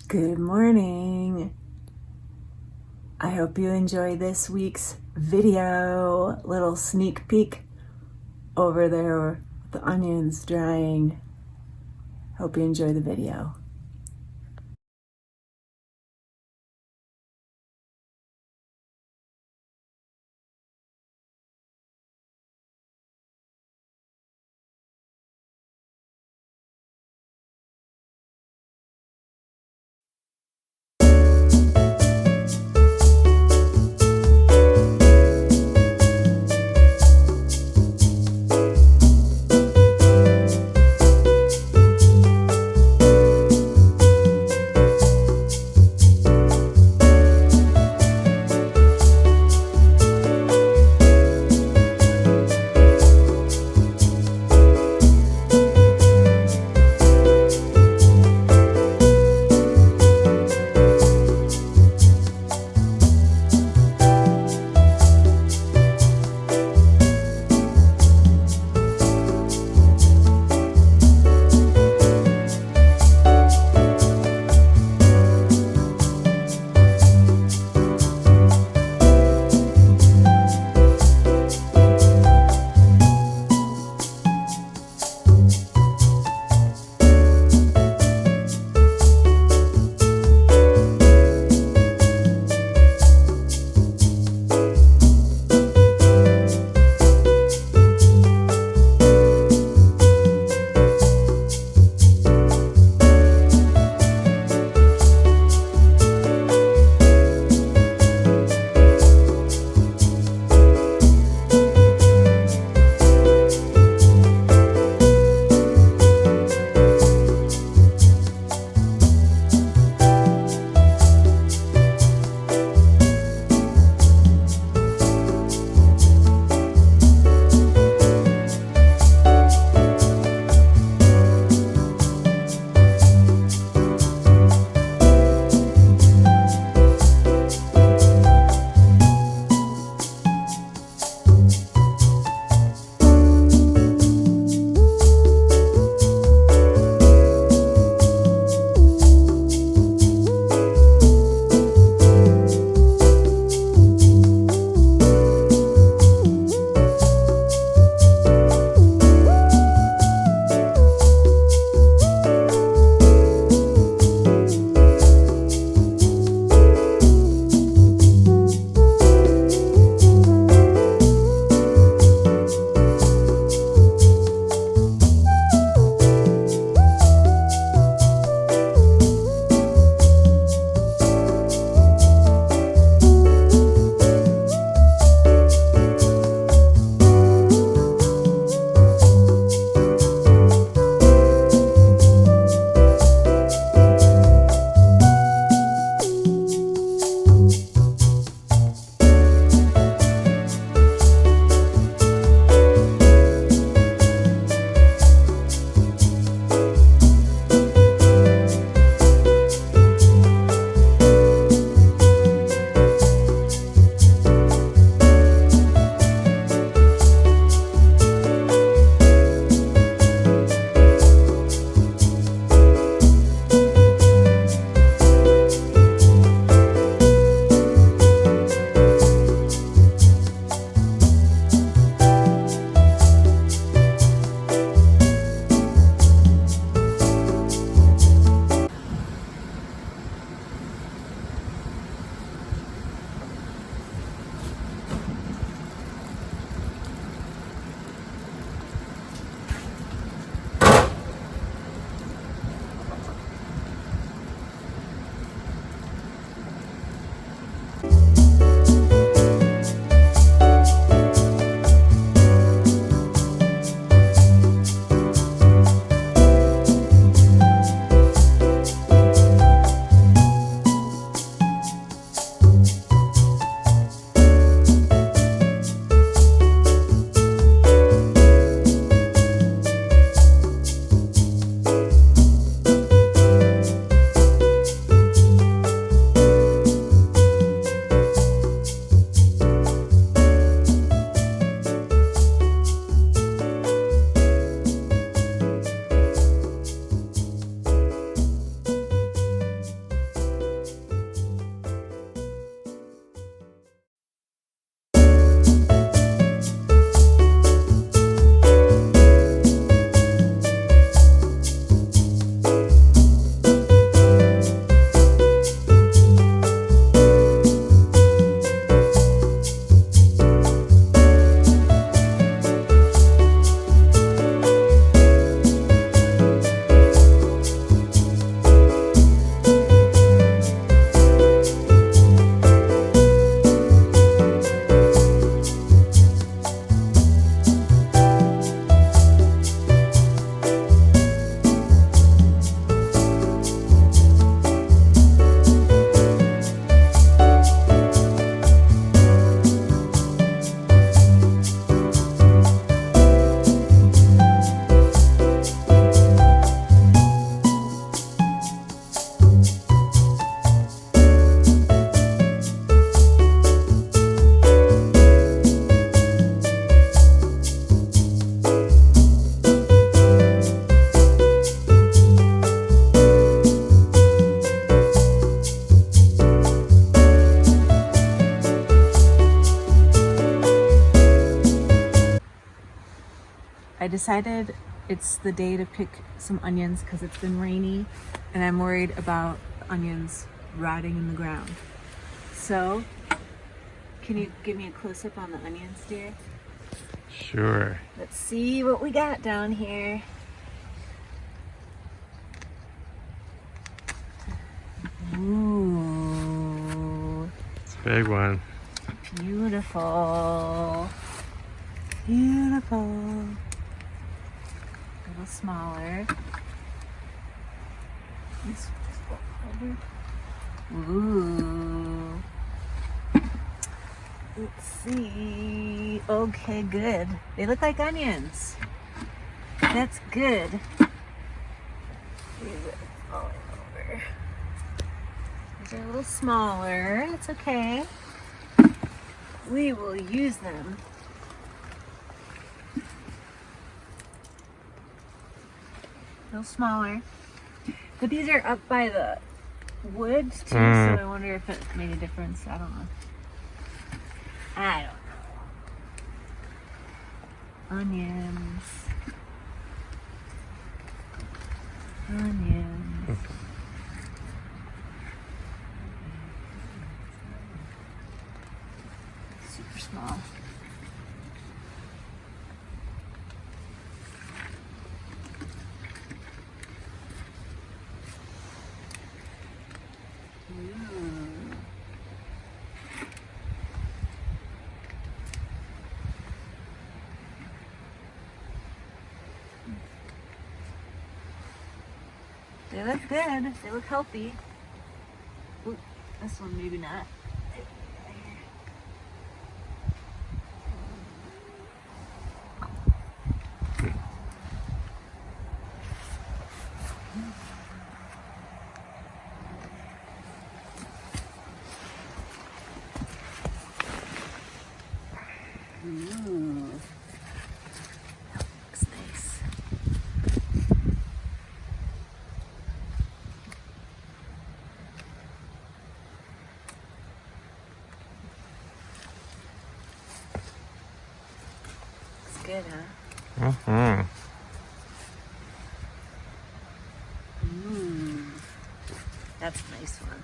Good morning. I hope you enjoy this week's video. Little sneak peek over there with the onions drying. Hope you enjoy the video. I decided it's the day to pick some onions because it's been rainy and I'm worried about onions rotting in the ground. So, can you give me a close-up on the onions, dear? Sure. Let's see what we got down here. Ooh. It's a big one. Beautiful. Beautiful. A little smaller. This over. Ooh. Let's see. Okay, good. They look like onions. That's good. These are falling over. These are a little smaller. It's okay. We will use them. A little smaller. But these are up by the wood too, so I wonder if it made a difference. I don't know. Onions. Onions. Super small. They look good. They look healthy. Ooh, this one maybe not. Ooh. That looks nice. It's good, huh? Mm-hmm. That's a nice one.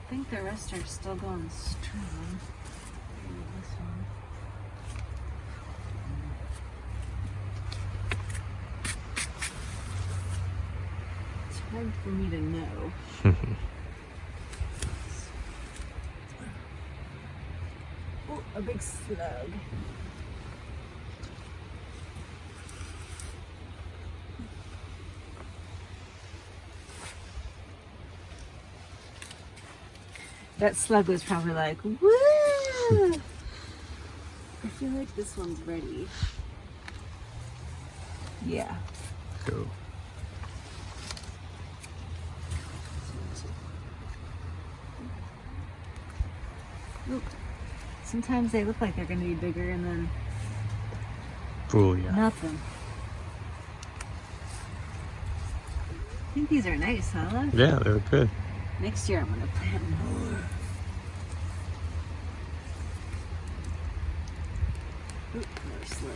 I think the rest are still going strong. Maybe this one. It's hard for me to know. Oh, a big slug. That slug was probably like, woo! I feel like this one's ready. Yeah. Go. Oop. Sometimes they look like they're going to be bigger and then Cool, yeah. nothing. I think these are nice, huh? Yeah, they look good. Next year I'm going to plant more. Oop, another slug.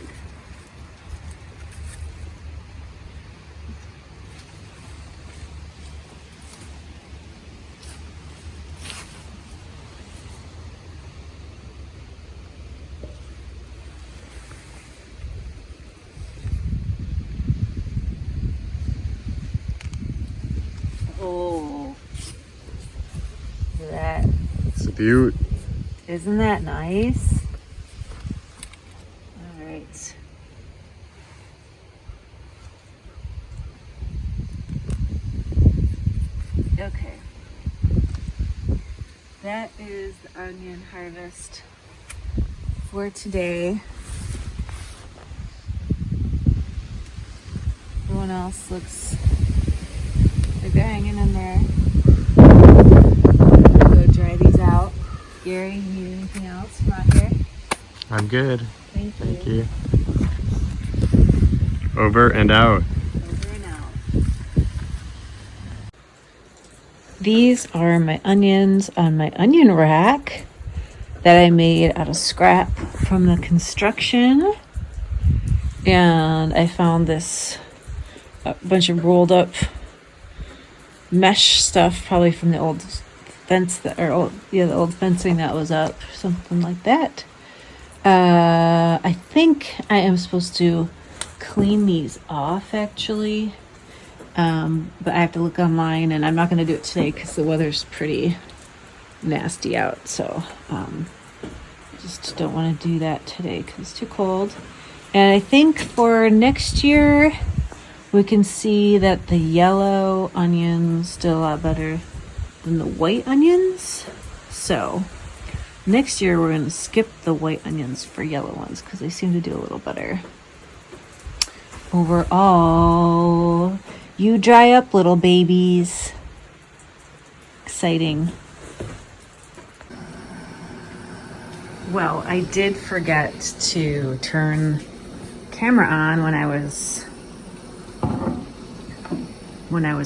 Oh, look at that. It's a beaut. Isn't that nice? All right. Okay. That is the onion harvest for today. Everyone else looks like they're hanging in there. Gary, you need anything else from out here? I'm good. Thank you. Thank you. Over and out. Over and out. These are my onions on my onion rack that I made out of scrap from the construction. And I found this bunch of rolled up mesh stuff, probably from the old fence the old fencing that was up, something like that. I think I am supposed to clean these off actually, but I have to look online, and I'm not going to do it today because the weather's pretty nasty out. So I just don't want to do that today because it's too cold. And I think for next year, we can see that the yellow onions do a lot better than the white onions. So next year, we're going to skip the white onions for yellow ones because they seem to do a little better. Overall, you dry up, little babies. Exciting. Well, I did forget to turn camera on when I was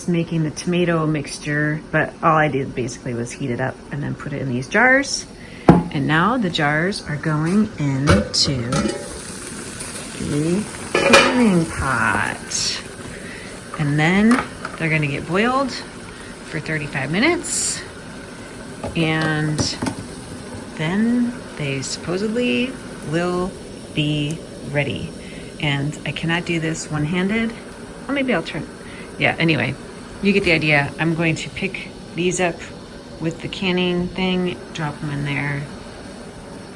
making the tomato mixture, but all I did basically was heat it up and then put it in these jars. And now the jars are going into the canning pot. And then they're gonna get boiled for 35 minutes. And then they supposedly will be ready. And I cannot do this one-handed. Well, maybe I'll try. Yeah, anyway, you get the idea. I'm going to pick these up with the canning thing, drop them in there,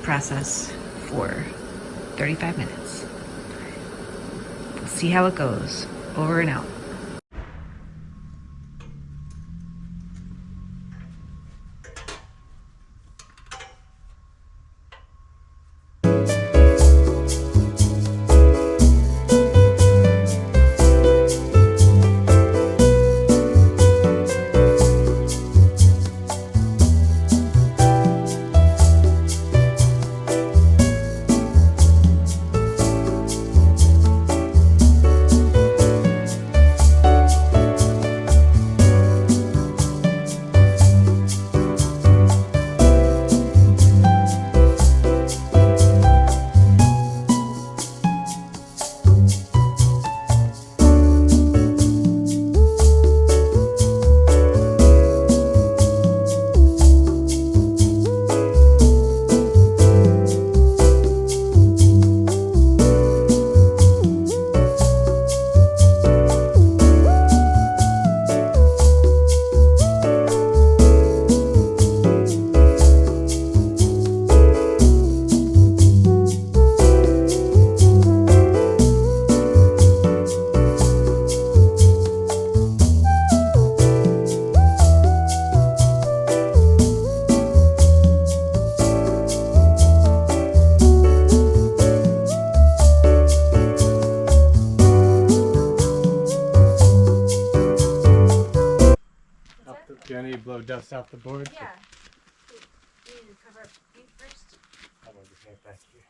process for 35 minutes. We'll see how it goes. Over and out. Do I need to blow dust off the board? Yeah. You need to cover up the paint first. I'll move the paint back here.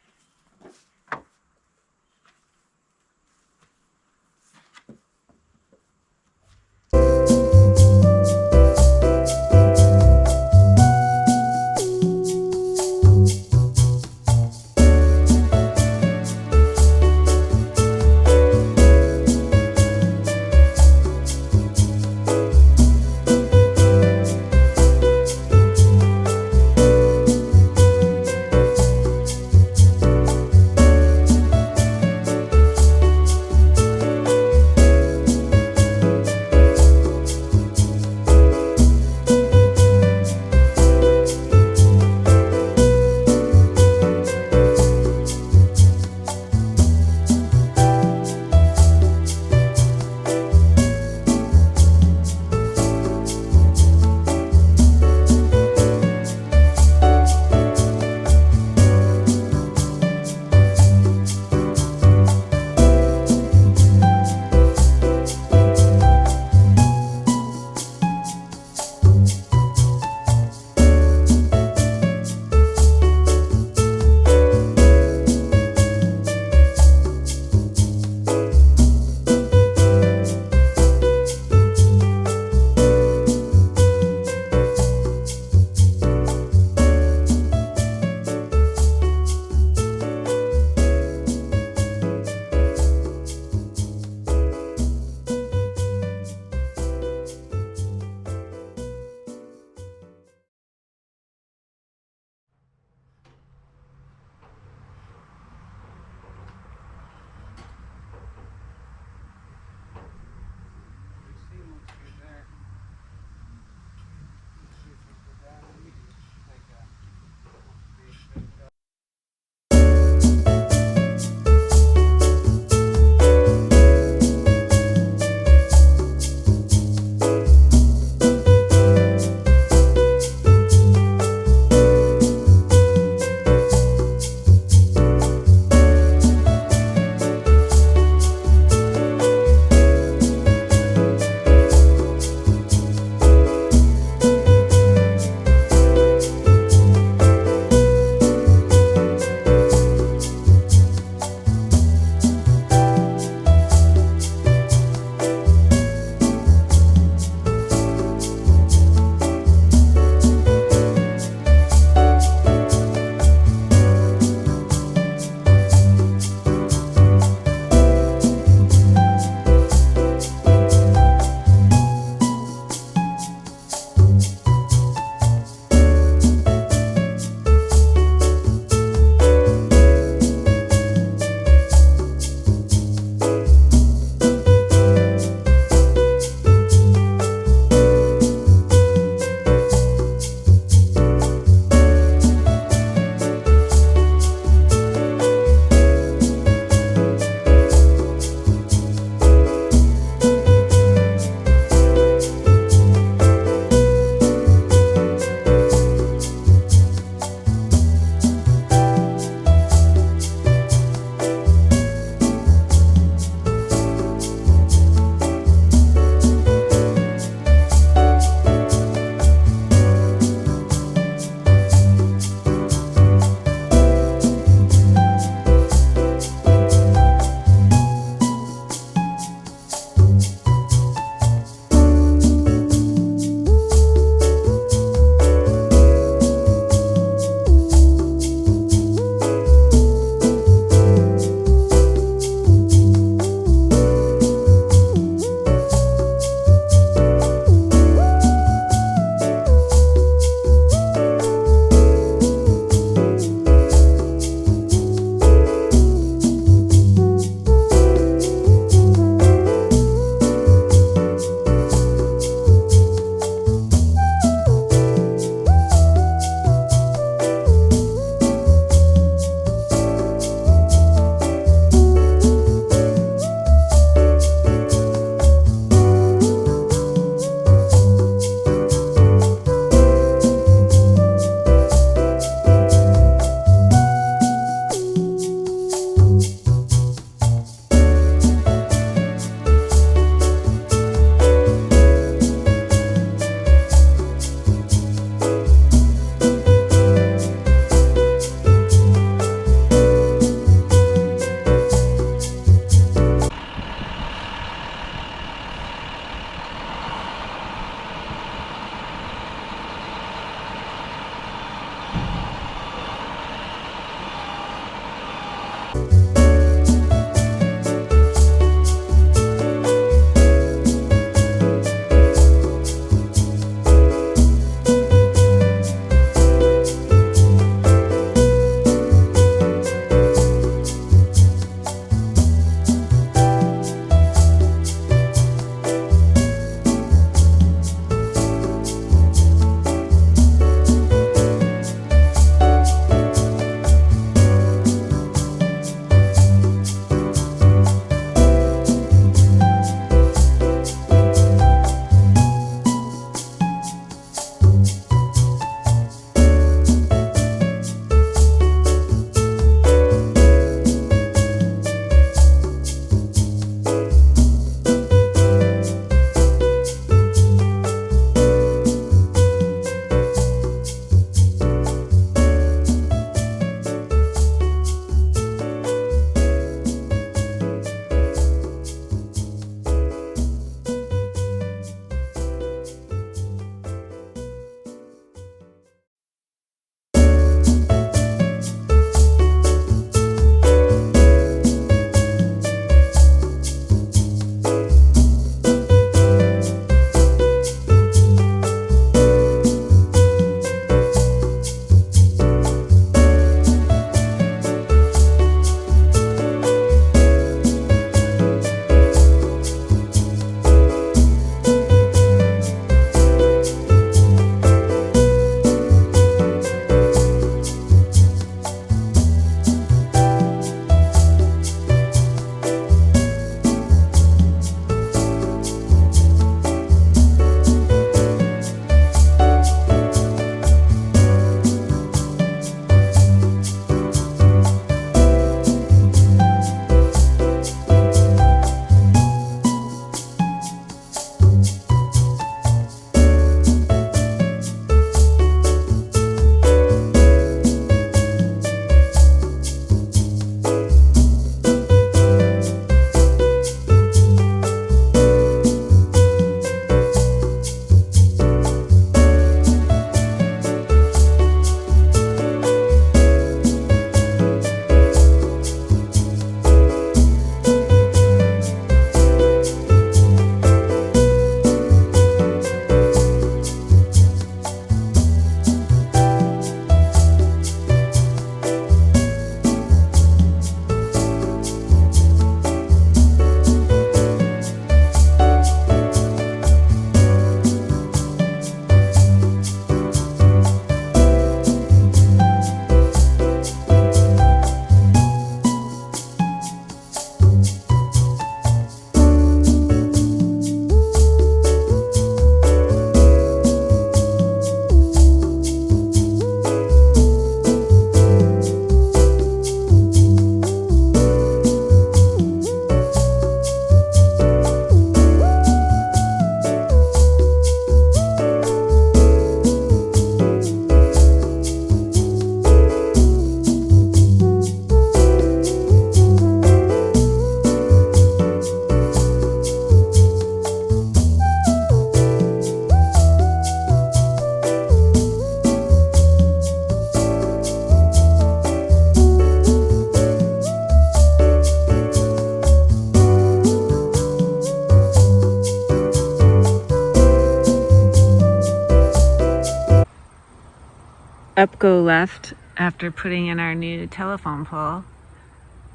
Upgo left after putting in our new telephone pole,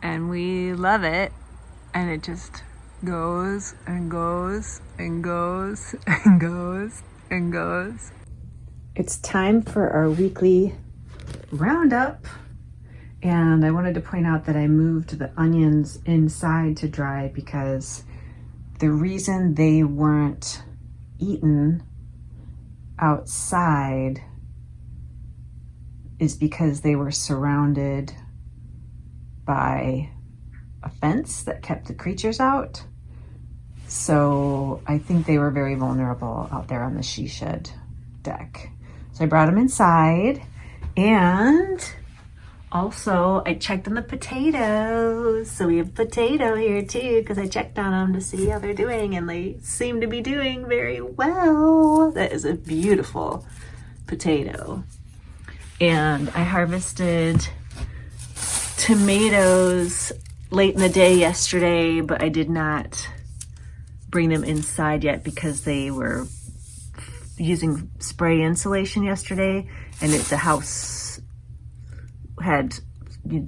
and we love it, and it just goes and goes and goes and goes and goes. It's time for our weekly roundup, and I wanted to point out that I moved the onions inside to dry because the reason they weren't eaten outside is because they were surrounded by a fence that kept the creatures out. So I think they were very vulnerable out there on the she shed deck. So I brought them inside, and also I checked on the potatoes. So we have potato here too, because I checked on them to see how they're doing, and they seem to be doing very well. That is a beautiful potato. And I harvested tomatoes late in the day yesterday, but I did not bring them inside yet because they were using spray insulation yesterday, and the house had, had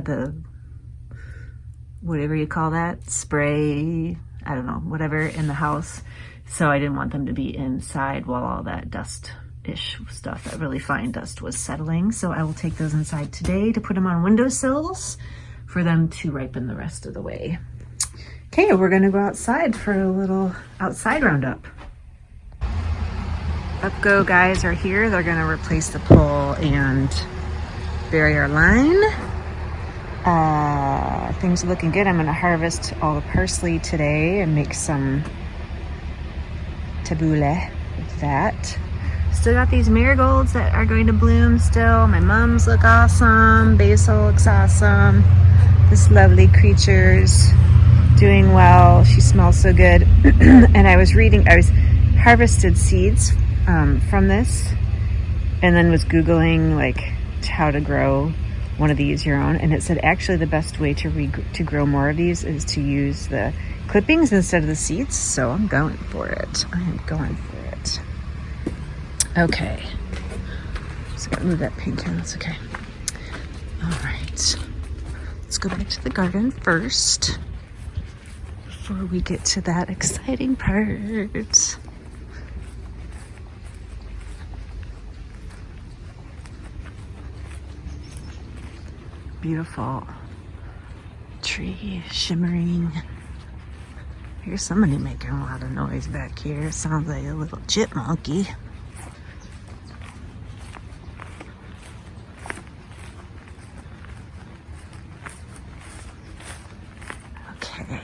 the, whatever you call that, spray, I don't know, whatever in the house. So I didn't want them to be inside while all that dust-ish stuff, that really fine dust, was settling. So I will take those inside today to put them on windowsills for them to ripen the rest of the way. Okay, we're gonna go outside for a little outside roundup. Upgo guys are here. They're gonna replace the pole and bury our line. Things are looking good. I'm gonna harvest all the parsley today and make some tabbouleh with that. Still got these marigolds that are going to bloom still. My mums look awesome. Basil looks awesome. This lovely creature's doing well. She smells so good. And I was harvested seeds from this, and then was Googling like how to grow one of these your own, and it said actually the best way to grow more of these is to use the clippings instead of the seeds. So I'm going for it. I am going for it. Okay, so gotta move that paint can. That's okay. All right, let's go back to the garden first before we get to that exciting part. Beautiful tree shimmering. Here's somebody making a lot of noise back here. Sounds like a little chipmunky. Okay.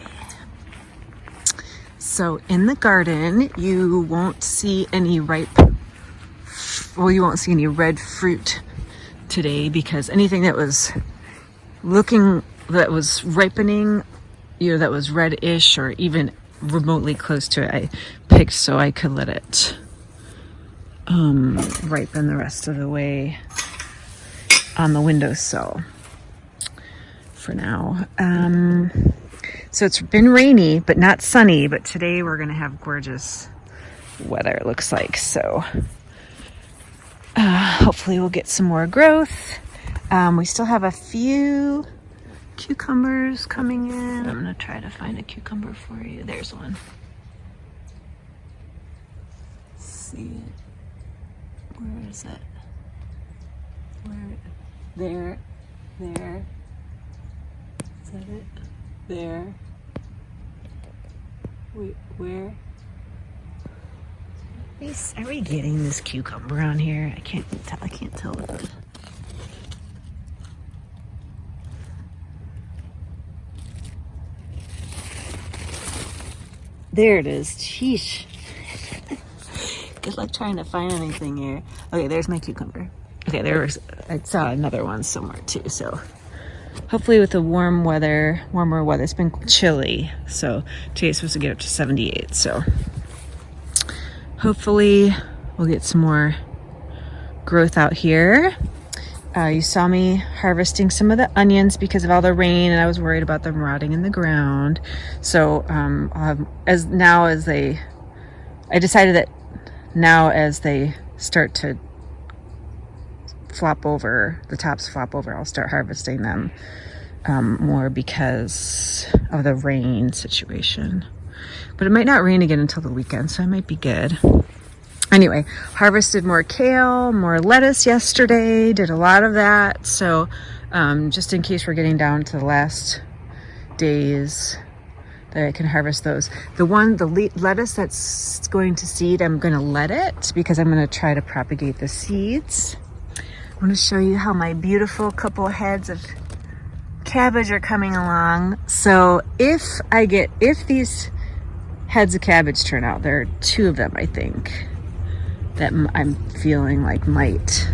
So in the garden, you won't see any you won't see any red fruit today, because anything that was ripening, that was reddish or even remotely close to it, I picked so I could let it ripen the rest of the way on the windowsill for now. So it's been rainy but not sunny, but today we're gonna have gorgeous weather, it looks like. So hopefully we'll get some more growth. We still have a few cucumbers coming in. I'm gonna try to find a cucumber for you. There's one. Let's see it. Where is it? There. Is that it? There. Wait, where? Are we getting this cucumber on here? I can't tell it. There it is. Sheesh. Good luck trying to find anything here. Okay, there's my cucumber. Okay, I saw another one somewhere too. So hopefully with the warmer weather, it's been chilly. So today's supposed to get up to 78. So hopefully we'll get some more growth out here. You saw me harvesting some of the onions because of all the rain, and I was worried about them rotting in the ground. So I decided that now as they start to flop over, the tops flop over, I'll start harvesting them more because of the rain situation. But it might not rain again until the weekend, so it might be good. Anyway, harvested more kale, more lettuce yesterday, did a lot of that. So just in case we're getting down to the last days that I can harvest those. The lettuce that's going to seed, I'm going to let it because I'm going to try to propagate the seeds. I want to show you how my beautiful couple heads of cabbage are coming along. So if these heads of cabbage turn out, there are 2 of them, I think, that I'm feeling like might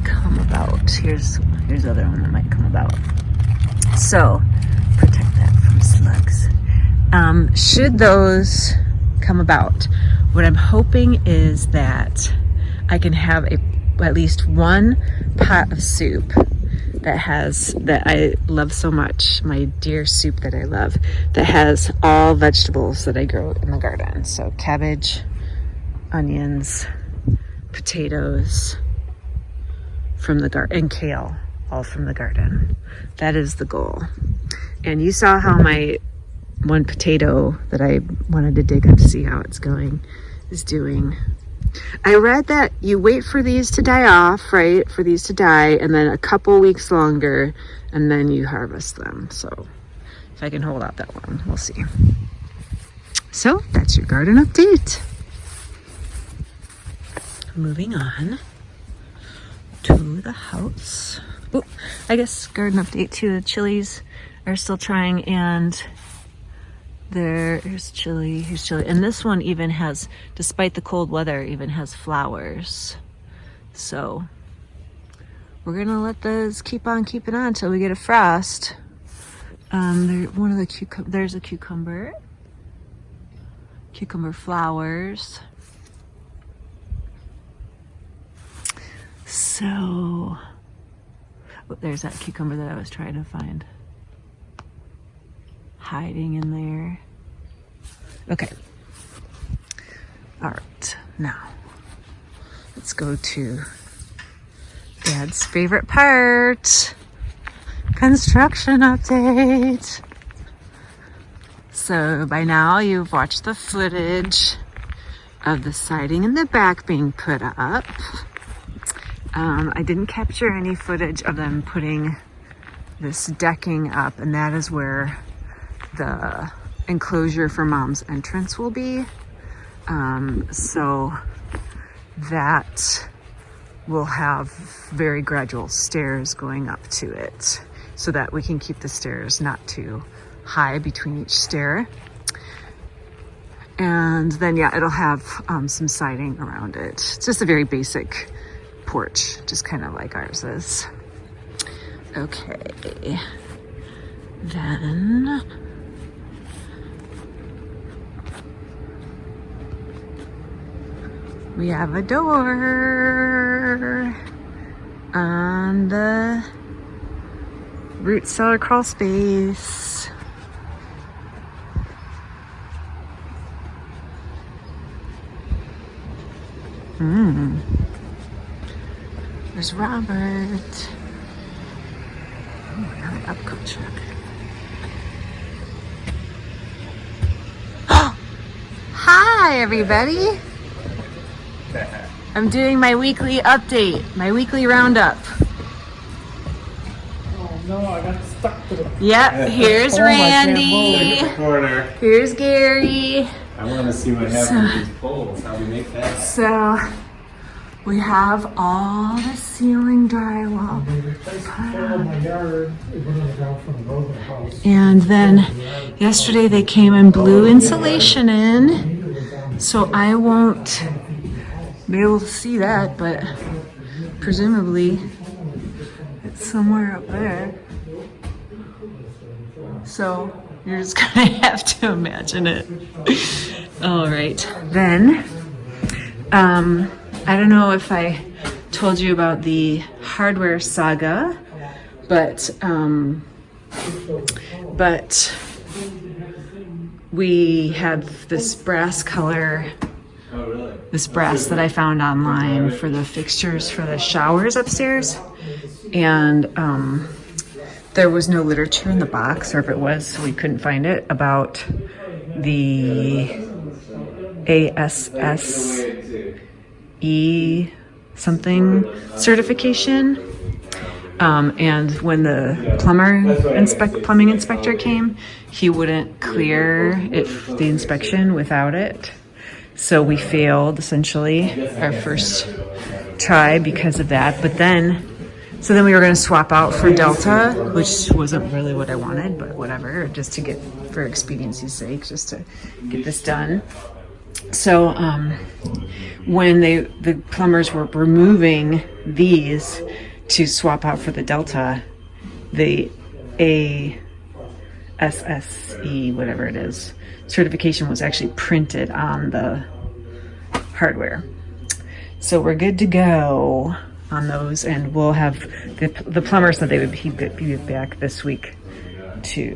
come about. Here's the other one that might come about. So protect that from slugs. Should those come about, what I'm hoping is that I can have at least one pot of soup that I love so much, my dear soup that I love, that has all vegetables that I grow in the garden. So cabbage, onions, potatoes from the garden, and kale, all from the garden. That is the goal. And you saw how my one potato that I wanted to dig up to see how it's going is doing. I read that you wait for these to die off, right? For these to die, and then a couple weeks longer, and then you harvest them. So if I can hold out that long, we'll see. So that's your garden update. Moving on to the house. Oh, I guess garden update too. The chilies are still trying, and here's chili, and this one even has, despite the cold weather, even has flowers. So we're gonna let those keep on keeping on until we get a frost. There's a cucumber flowers. So there's that cucumber that I was trying to find, hiding in there. Okay. All right. Now let's go to Dad's favorite part, construction update. So by now you've watched the footage of the siding in the back being put up. I didn't capture any footage of them putting this decking up, and that is where the enclosure for Mom's entrance will be. So that will have very gradual stairs going up to it so that we can keep the stairs not too high between each stair. And then, yeah, it'll have some siding around it. It's just a very basic porch, just kind of like ours is. Okay. Then we have a door on the root cellar crawl space. There's Robert. Oh, another upcoat truck. Hi, everybody. I'm doing my weekly update, my weekly roundup. Oh no, I got stuck to the... Yep, here's Randy. Here's Gary. I want to see what happens with these poles, how we make that. So we have all the ceiling drywall. And then yesterday they came and blew insulation in, so I won't be able to see that, but presumably it's somewhere up there. So you're just gonna have to imagine it. All right, then I don't know if I told you about the hardware saga, but we have this brass color. Oh, really? this brass that I found online for the fixtures for the showers upstairs. And there was no literature in the box, or if it was, we couldn't find it, about the ASSE something certification. And when the plumbing inspector came, he wouldn't clear the inspection without it. So we failed essentially our first try because of that. But then we were going to swap out for Delta, which wasn't really what I wanted, but whatever, just to get, for expediency's sake, just to get this done. So when the plumbers were removing these to swap out for the Delta, the ASSE, whatever it is, certification was actually printed on the hardware. So we're good to go on those, and we'll have the plumber said he'd be back this week to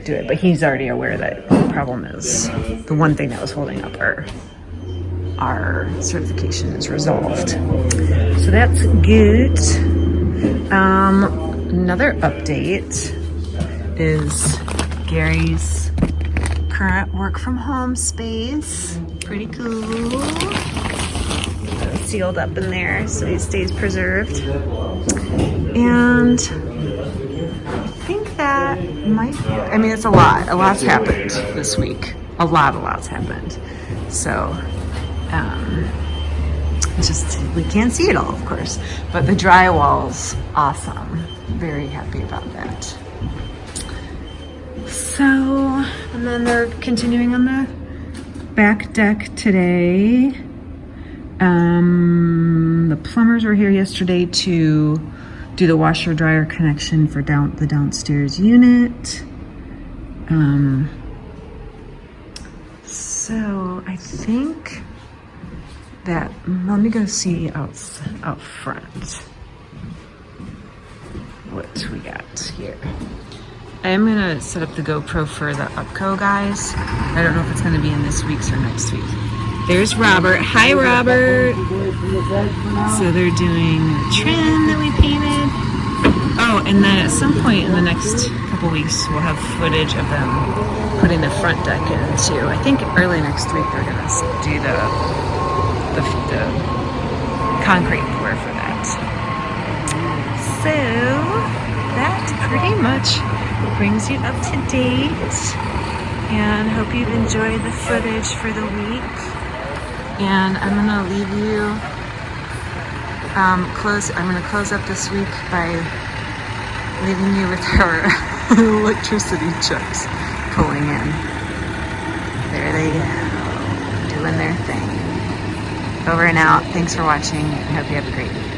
do it, but he's already aware that the problem is the one thing that was holding up our certification is resolved. So that's good. Another update is Gary's current work from home space. Pretty cool. Sealed up in there so it stays preserved. And I think that might, I mean, it's a lot. A lot's happened this week. A lot's happened. So, just, we can't see it all, of course. But the drywall's awesome. Very happy about that. So, and then they're continuing on the back deck today. The plumbers were here yesterday to do the washer dryer connection for the downstairs unit. So I think that, let me go see out front what we got here. I am gonna set up the GoPro for the Upco guys. I don't know if it's gonna be in this week's or next week. There's Robert. Hi, Robert. So they're doing the trim that we painted. Oh, and then at some point in the next couple weeks, we'll have footage of them putting the front deck in too. I think early next week they're gonna do the concrete pour for that. So that pretty much brings you up to date, and hope you've enjoyed the footage for the week. And I'm gonna leave you I'm gonna close up this week by leaving you with our electricity trucks pulling in. There they go, doing their thing. Over and out. Thanks for watching. I hope you have a great week.